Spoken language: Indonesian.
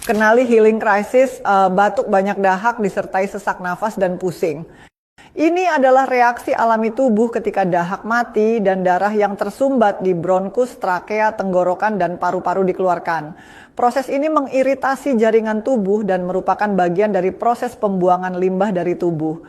Kenali healing crisis, batuk banyak dahak disertai sesak nafas dan pusing. Ini adalah reaksi alami tubuh ketika dahak mati dan darah yang tersumbat di bronkus, trakea, tenggorokan, dan paru-paru dikeluarkan. Proses ini mengiritasi jaringan tubuh dan merupakan bagian dari proses pembuangan limbah dari tubuh.